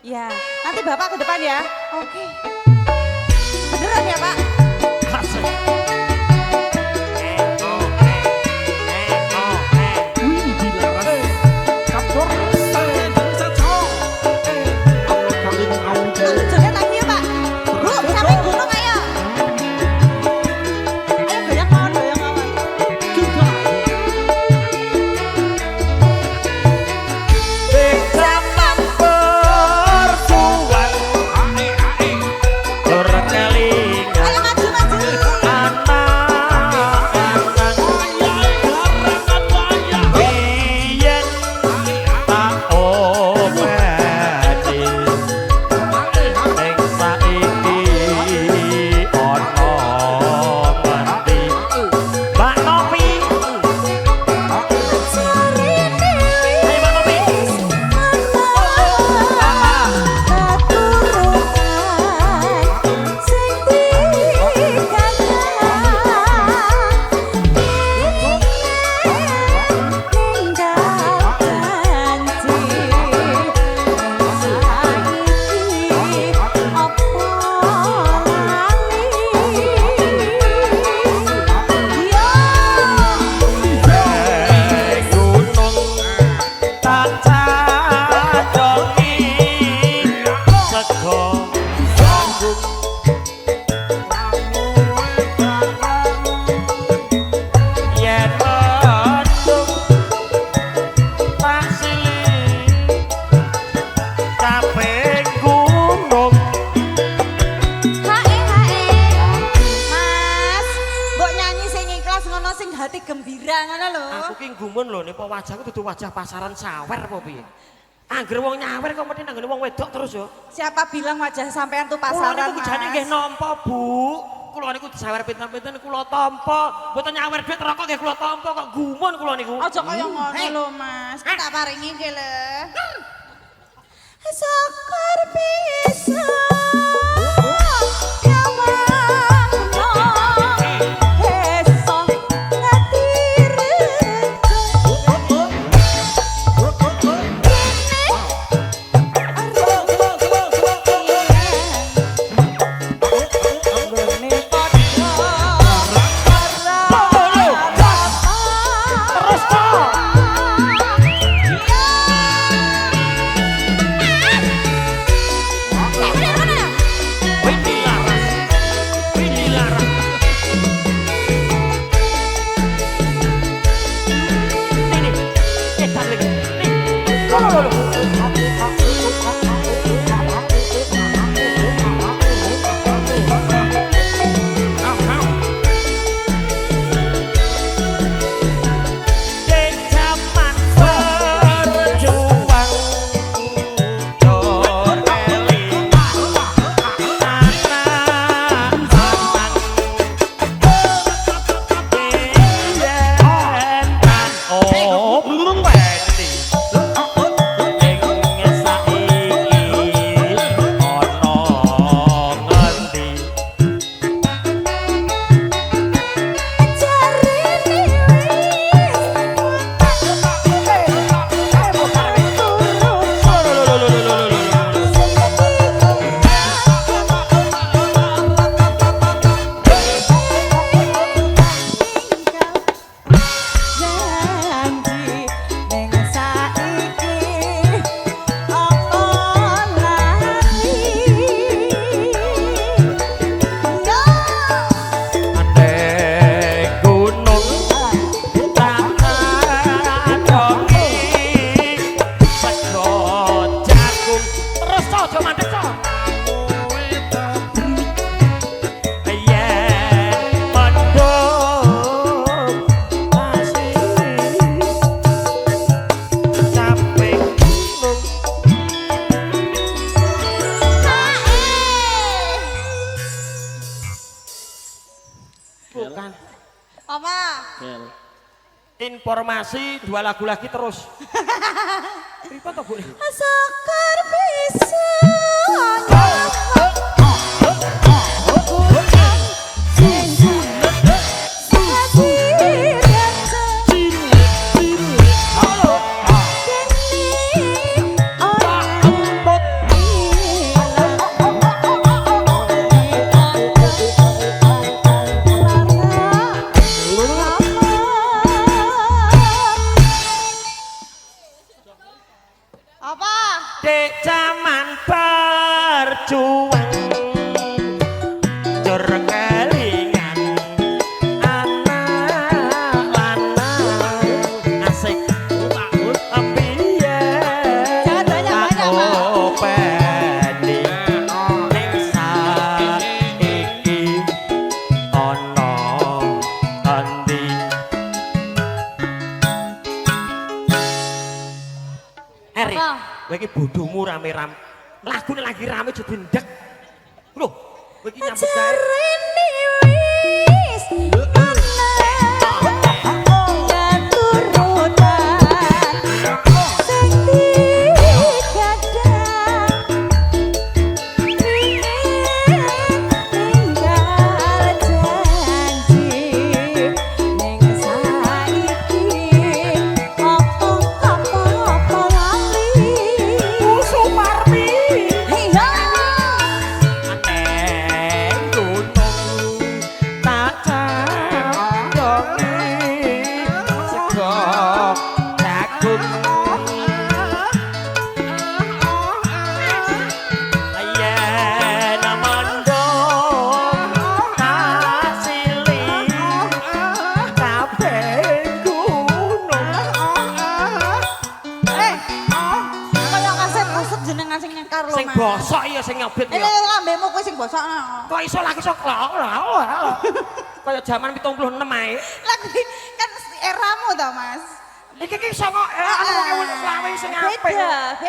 Ya, nanti Bapak ke depan ya. Oke. Beneran ya, Pak? Tunjuknya lagi ya, Pak. Bu, sampai gunung ayo. Ayo goyang mawon, goyang mawon. Zaman persuan berkelingan Ayo maju, maju. anak-anak biyen tak obati ning saiki ana ngendi Mbak Nopi Ayo Mbak Nopi gunung tak cacoki sego sambung yen mendung tak silih kabeh gunung Mas, mbok nyanyi sing ikhlas ngono sing hati gembira ngono lho. aku ki gumun lho nek wajahku dudu wajah pasaran sawer apa piye angger wong nyawer kok mesti nanggone wong wedok terus yo Siapa bilang wajah sampean tuh kula pasaran, niku jane nggih nampa Bu kula niku disawer pinten-pinten kula tampa mboten nyawer dhuwit rokok nggih kula tampa kok gumun kula niku Aja kaya ngono lho, Mas. Tak paringi iki lho. Sakar bisa terus toh Windy Laras Windy Laras ini edan lagi Dek zaman berjuang Doreli anak-anak biyen kan obedi ning saiki ana ngendi Ate gunung tak cacoki sego jagung terus aja mandek to yen mendung masih sampai gunung bukan Apa? informasi 2 lagu lagi terus. Pripun to, Bu? Sakar bisa Apa? Dek zaman berjuang jur kelingan anak lanang asik piye Jangan banyak-banyak, Pak. openi ning saiki ana endi Eri, Apa? kowe iki bodohmu rame-rame. Lagune lagi rame jadi ndek. Lho, kowe iki nyambut gawe. Jarene wis ana turutan sing digadang tinggal janji ning saiki apa lali Sumarmi. iya Neng gunung tak candongi sego jagung. Yen mendung tak silih kabeh gunung. kaya kaset kusut jenengan sing nyekar lho Sing Mas. bosok ya sing nyobit Ini ya. lambemu kowe sing bosok. Kok iso lagi sok kaya jaman 76 ae. Lah kuwi kan eramu to, Mas. Iki ki songo anu 2020 sing apik. Beda.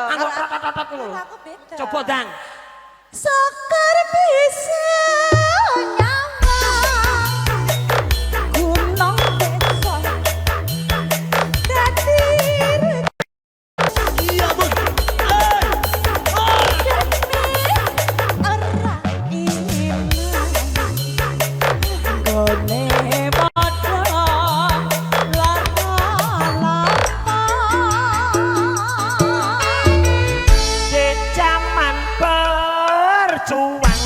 Anggo Kalau- tat-tat ngono. kalau aku beda. Coba dang. Sekar bisa nyawang gunung desa dadi Iya, Bun. ora iman gone padha Di zaman berjuang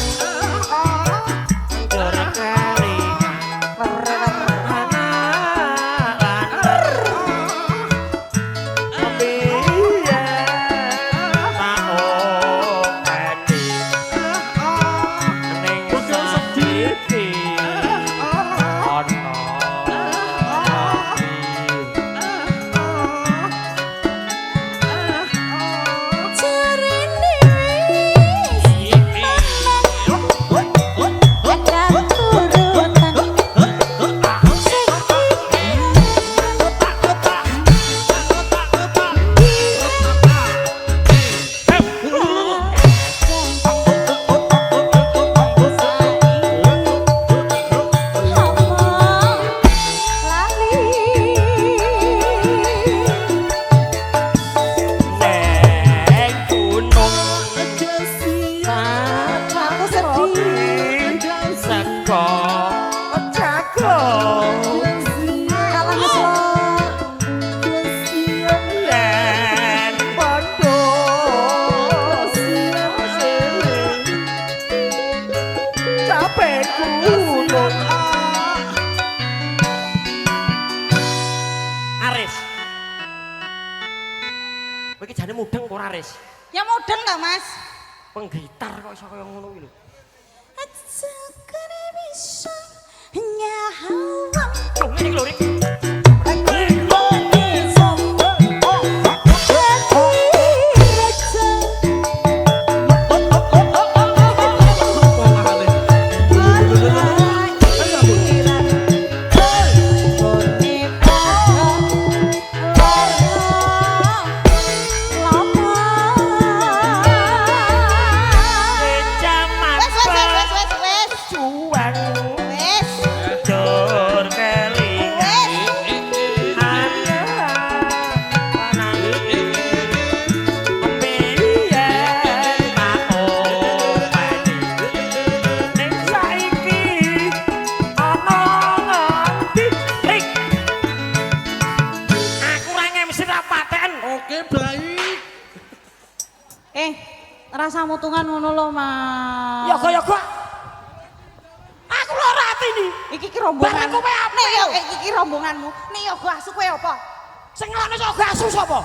jur kelingan anak piye tak openi ning saiki ana jarene ada turutan Neng gunung Aku sedih. sego jagung Kalah ngeslok. yen padha capek gunung Aris kowe iki jane mudeng apa ora Aris Ya mudeng gak, Mas? penggitar kok iso kaya ngono kuwi lho Sekar bisa nyawang Loh, ngene iki lho Rik gunung desa dadi raja Di zaman berjuang jur kelingan Oke, baik. Rasa mutungan ngono lho, Mas. Ya kok aku ora ati iki. Iki ki rombongan. Barang kowe apa? Nek yo iki rombonganmu. Nek yo asu kowe apa? Sing ngelakno sok gasu sapa?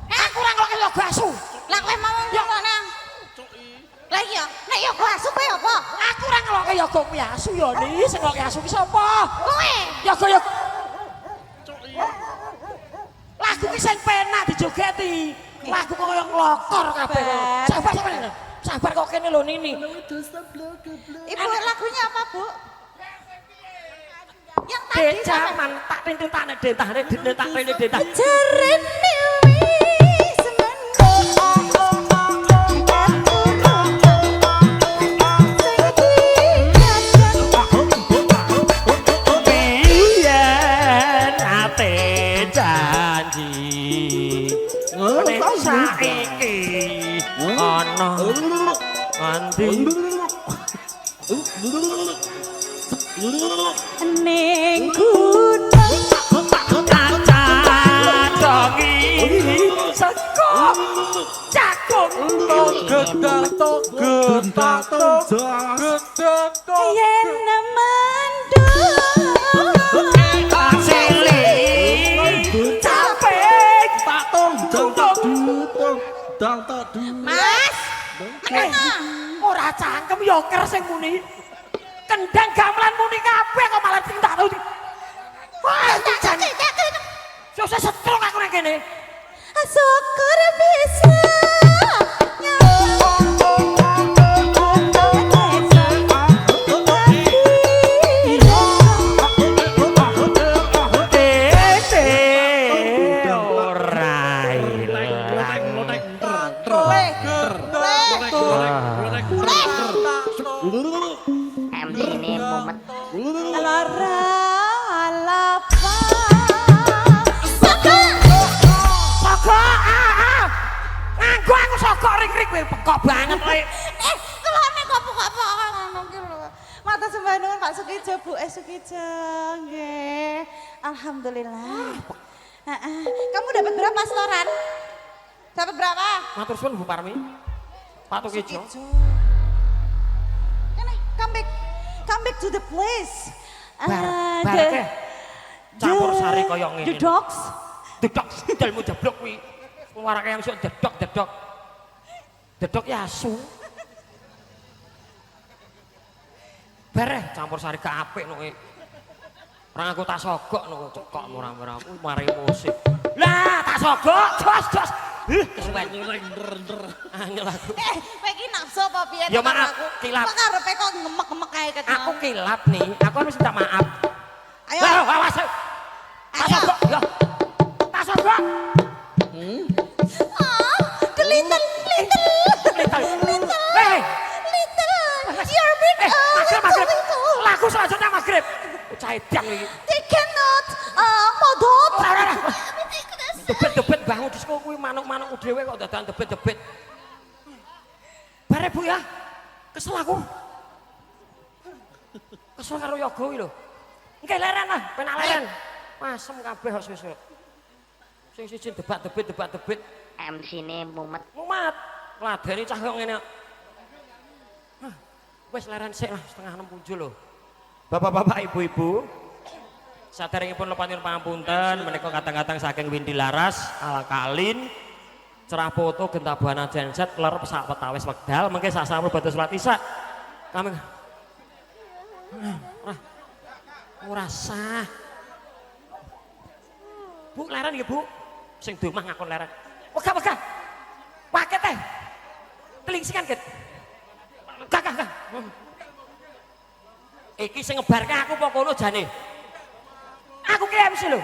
Aku ora ngelakno yoga asu. Lah kowe mau ngono. Lah iya, nek yoga asu kowe apa? Aku ora ngelokke yoga kuwi asu ya ni, sing ngelokke asu ki sapa? Kowe. Yoga. Lagu ki sing penak dijogeti. Lagu kok koyo nglokor kabeh kok. Sabar kok kene lho Nini. Ibu lagunya apa, Bu? Yang tadi Jaman tak tintin-tane dentane tak rene dentah. Jerene wis mendho. Biyen ate janji. Nek saiki ana nganti Ning gunung dongi seko cakung gedang tok yen mendung asili capek Mas, ora cangkem ya ker sing muni kendang gamelan muni kabeh kok malah sing tak tahu wah jane susah setruk aku nang kene syukur bisa pekok banget kowe. Kelone kok buka-buka ngono ki lho. Matur sembah nuwun Pak Sukijo, Bu Sukijo. Nggih. Alhamdulillah. Heeh. Kamu dapat berapa setoran? Dapat berapa? Matur suwun Bu Parmi. Pak Sukijo. Come back to the place. Bareke. Campur sari koyo ngene. The dogs. The dogs dalmu jeblok kuwi. Warake yang sok dedok. Dedok ya asu. Bareh campur sari ke apik no kowe. Orang aku tak sogok no cekok murah-murah aku mari musik. Lah tak sogok jos. Kesuwen angel aku. Kowe iki nafsu apa piye? Ya maaf, kilap. Kok karepe kok ngemek-ngemek kae ket. Aku kilap nih, aku harus minta maaf. Ayo. Lah awas. Tak sogok ya. Tak sogok. Little. You're big. Maghrib. Lagu selanjutnya maghrib. Cah edan iki. They cannot modot. Debet-debet bangun disko kuwi manuk-manuk dhewe kok dadan debet-debet. Bare Bu ya. Kesel aku. Kesel karo yoga kuwi lho. Engke leren lah, penak leren. Masem kabeh kok sesuk. Sing siji debat-debet. MC-ne mumet. Mumat. Ladeni cah kok ngene. Wis leren sik lah setengah 6 punjul lho. Bapak-bapak, ibu-ibu, saderengipun lepatin pangapunten menika kadang-kadang saking Windy Laras ala Kalin cerah foto gentabuana genset lerep sak petawis wekdal mengke sak sampun badhe salat isya. Kami ora sah. Bu leren nggih, Bu. Sing domah ngakon leren. Wegah. Paket teh. Telingsingan, Ket. Gak. Iki sing ngebarke aku apa kono jane? Aku ki MC lho.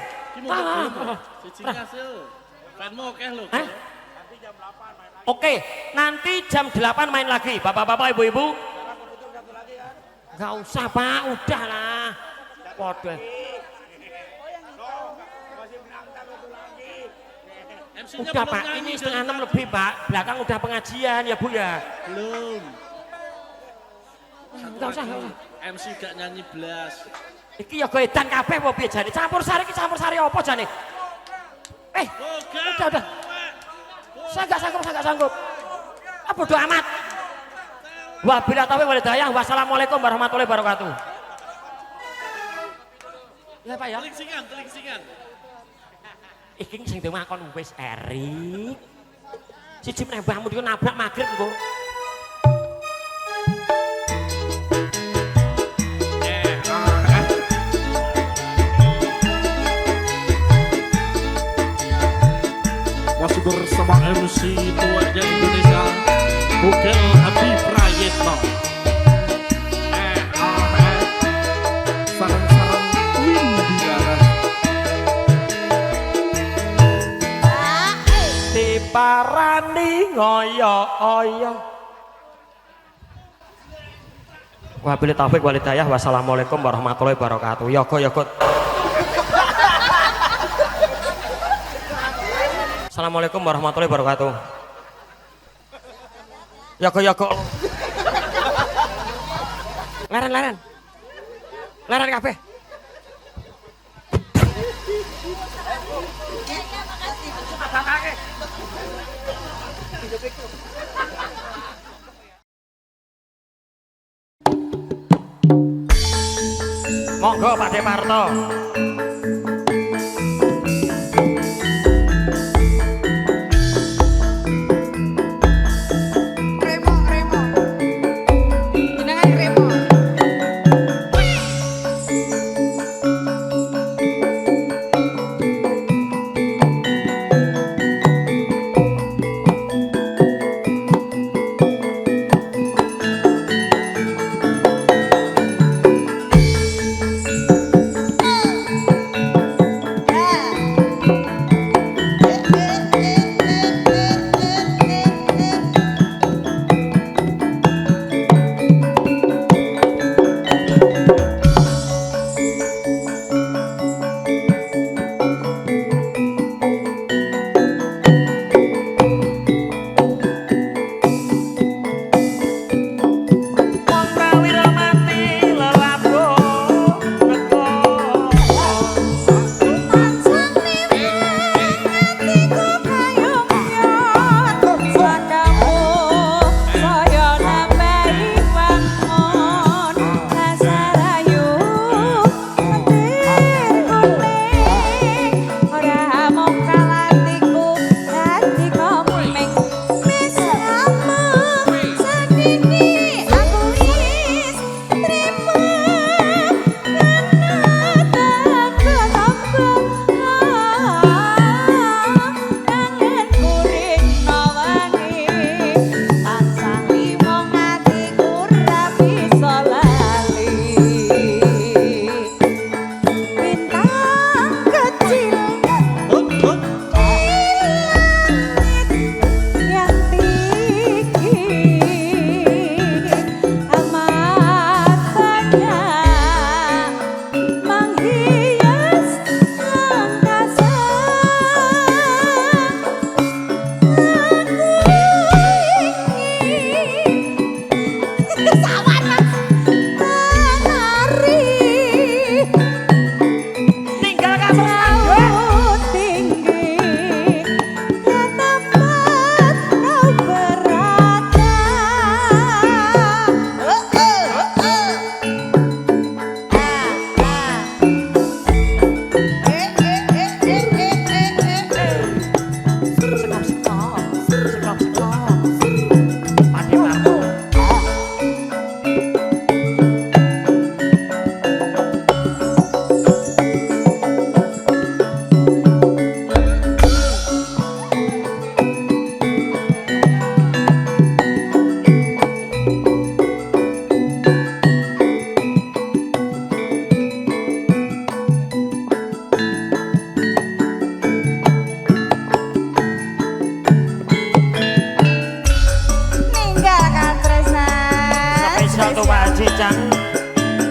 Siji hasil. Fanmu akeh lho. Oke, nanti jam 8 main lagi. Bapak-bapak, ibu-ibu. Enggak usah, Pak. Udah lah. Podo. Udah Pak, ini setengah 6 lebih Pak. Belakang udah pengajian ya Bu ya. Belum. Enggak usah. MC gak nyanyi blas. Iki ya goedan kabeh apa piye jane? Campur sari apa jane? Udah. Saya enggak sanggup. Bodoh amat. Wabillahi taufiq wal hidayah. Wassalamualaikum warahmatullahi wabarakatuh. Ya Pak ya. Telingsingan. Iki sing dimakon wis Erik. Siji meneh mbahmu iki nabrak magrib engko. Masih bersama MC tuanya Indonesia Bugel Adi Prayitno. Sarang-sarang Windy Laras. Diparani ngoyo-oyo. Wabillahi taufik walhidayah. Wassalamualaikum warahmatullahi wabarakatuh. Yogo. Assalamualaikum warahmatullahi wabarakatuh. Yogo. Leren. Leren kabeh. Monggo Pak Departo.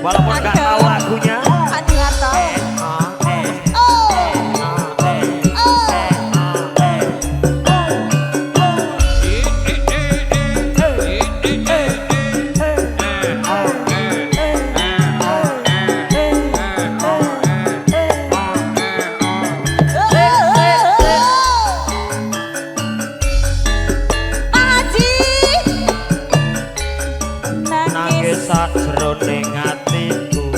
Walaupun nggak tahu lagunya. Nangis sajroning atiku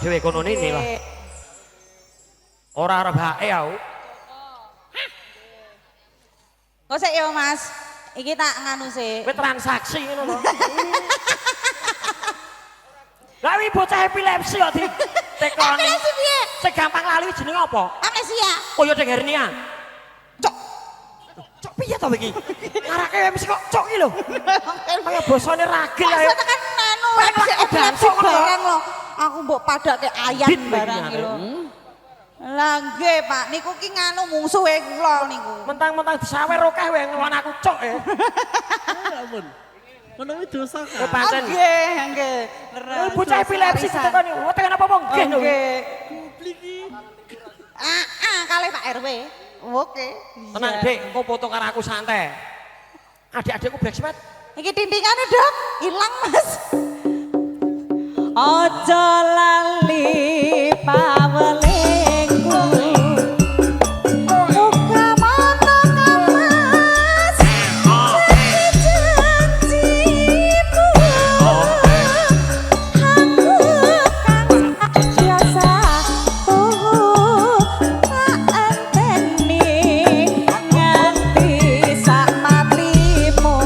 dhewe kono ini lah. Ora arep hake aku. Kok sik ya Mas. Iki tak nganu sih. Kowe transaksi ngono lho. Lah wi bocah epilepsi kok di tekoni. Epilepsi piye? Sing gampang lali jenenge apa? Amnesia. Koyo deng hernia. Cok. Cok piye to iki? Ngarake mesti kok cok iki lho. Kaya basane ragil ae. Masa tekan anu epilepsi barang lho. Aku mbok padake ayam barang iki lho. Lah nggih Pak, niku ki nganu mungsuhe kula niku. Mentang-mentang disawer akeh wae ngelon aku cok ya. Ampun. Ngono iki dosa Oh, kan. pancen. Nggih. Oh, bocah epilepsi ditekoni. Oh, tekan apa nggih lho. Nggih. Publik iki. Kalih Pak RW. Oke. Tenang Dik, engko foto karo aku santai. Adik-adikku blacksmith. Iki tintingane, Dok. Ilang, Mas. Aja lali pawelingku. Muga mono kamas. Janji-janjimu. Aku kan biasa tak enteni nganti sak matimu.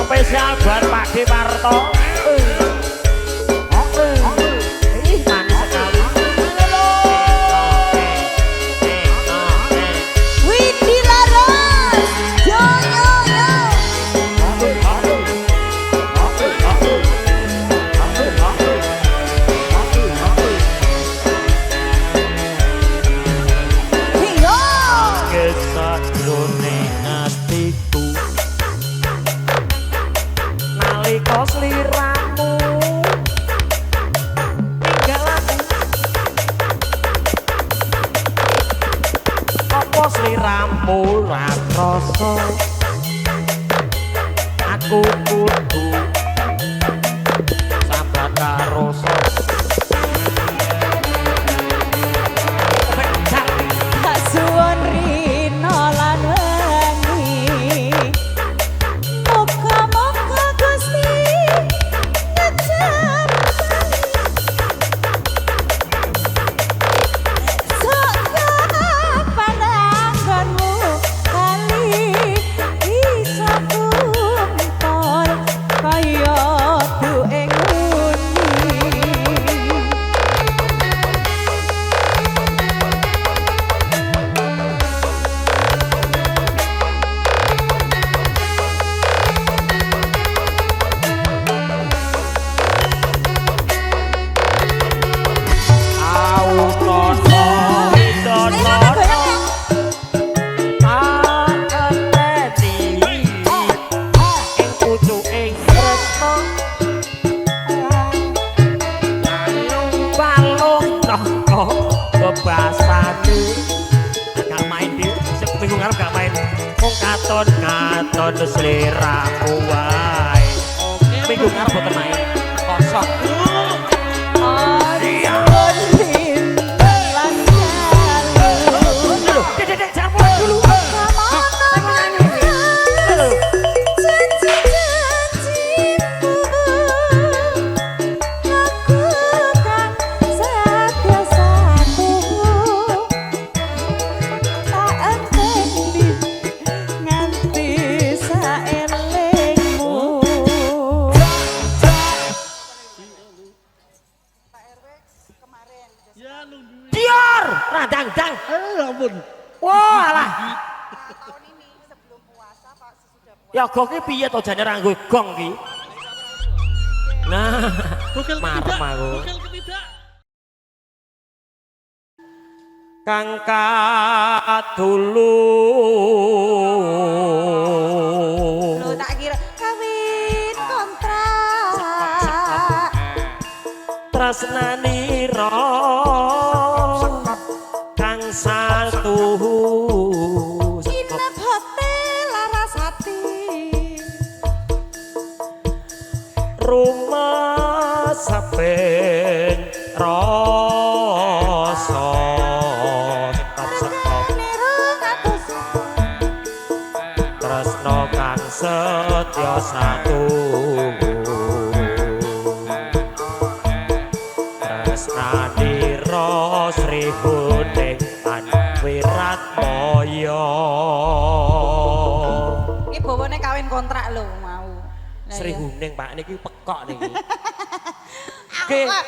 Spesial buat Pak Dewarto. Ih, manis sekali. Windy Laras, yo yo yo. Yo. Kisah jroning atiku. Nalika sliramu tinggal aku. Apa sliramu ra krasa? Aku kudu sambat karo Tak suwon rino lan wengi. Moga-moga Gusti ngejam Soka pananggonmu kali bisa kumpul kaya dueng uni. Katon seliramu wae. Minggu ngarep boten main. Kosong. Dek, jangan pulang dulu. Ya nunggu. Dior, radang-dang. Ampun. Wah, alah. Tahun ini sebelum puasa Pak sesudah puasa. Ya gong ki piye to jane ra nggo gong ki? Nah, Bukel marem ketidak. aku. Bukel ketidak. Kang kadulu. Lo tak kira kawin kontrak. Tresnanira kang satu Inap hotel Larasati. rumah saben rasa tetap sekop Regane rong atus. tresno kang setya saya satu Tresnanira Sri Huning Wirat Moyo. Iki bawane kawin kontrak lho mau. Lah Sri iya. Huning Pak niki pekok niki. Aku kok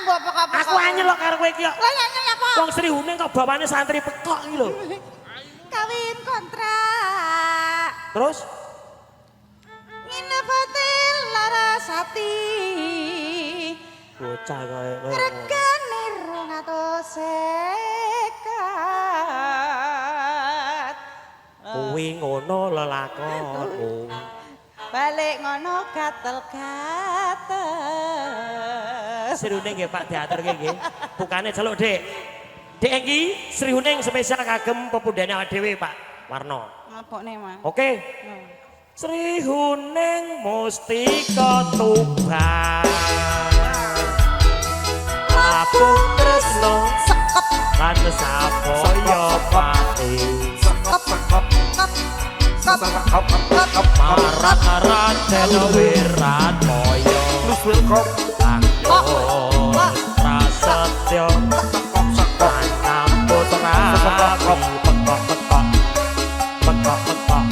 mbok pekok-pekok. Aku anyel kok karo kowe iki kok. Lah nyanyel apa? Wong Sri Huning kok bawane santri pekok iki lho. Kawin kontrak. Terus Nginepati Larasati. bocah kowe. Regane 250. Kuwi ngono lelakonmu. Balik ngono gatel-gatel. Sri Huning nggih Pak diaturke nggih. Bukane celuk, Dik. Dik iki Sri Huning spesial kagem pepundhane awake dhewe, Pak Warno. Ngapokne, Mas. Oke. Sri Huning Mustika Tuban. Lapung tresno Sekep, lan sapoyo pati. Marat-marat dene wirat moyo. Langkung prasetyo Anam putra pekok-pekok Pekok-pekok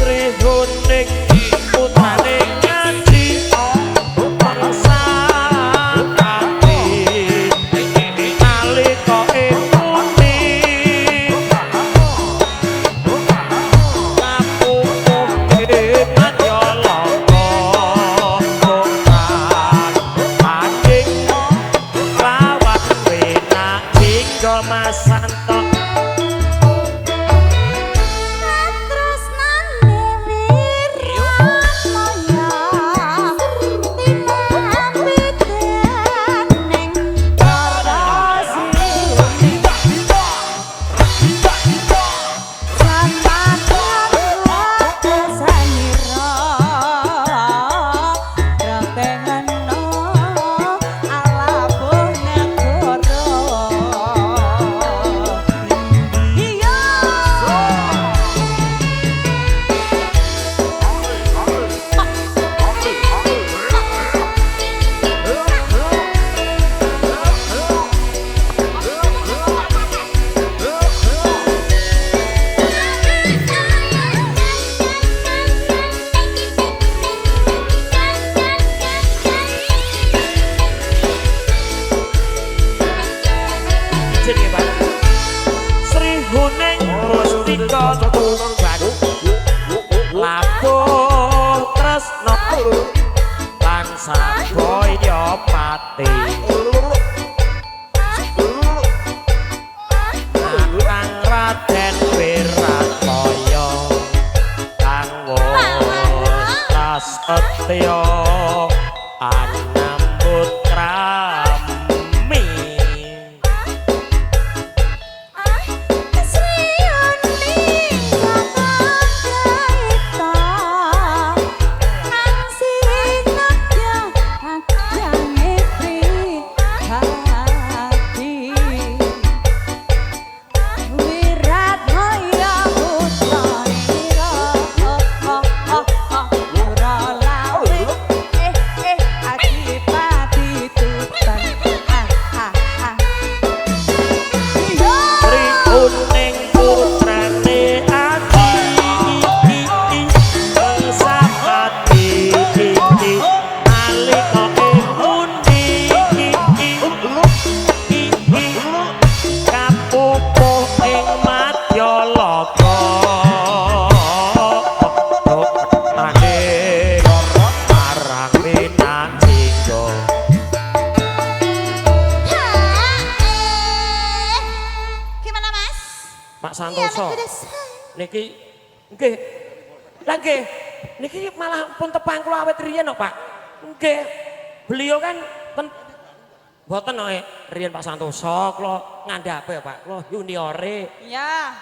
Sri Huning putrane ngaji Persakati nalika ipuni ngapupuhe Madyalaka Tuhan pancing lawan wenak hingga masanto Sri Huning Mustika Tuban Labuh tresno lan saboya pati Kang Raden Wiratmaya kang wus prasetya anambut krami Pak Santoso. Niki nggih. Lah nggih. niki malah pun tepang kula awet riyen kok, Pak. Nggih. Beliau kan mboten kok riyen Pak Santoso kula ngandhape ya, Pak. Kula juniore. Ya.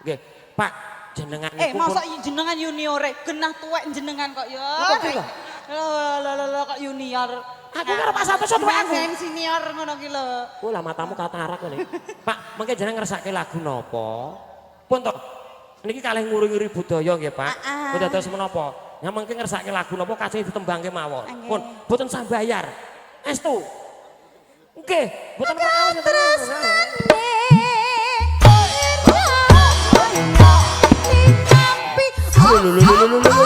Nggih, Pak, jenengan niku Masa jenengan juniore, genah tuwek jenengan kok ya. Kok gitu? Lho kok junior. Aku karo Pak Santoso tuwek aku. Ngen senior ngono ki lho. Oh lah matamu katarak ngene. Pak, mengke jenengan ngersake lagu napa? Pun to. Niki kalih nguri-nguri budaya nggih, Pak. Pun dados menapa? Ya mengke ngersake lagu napa kacih ditembangke mawon. Pun boten sambayar. Estu. Nggih, boten perkawis terus. Lho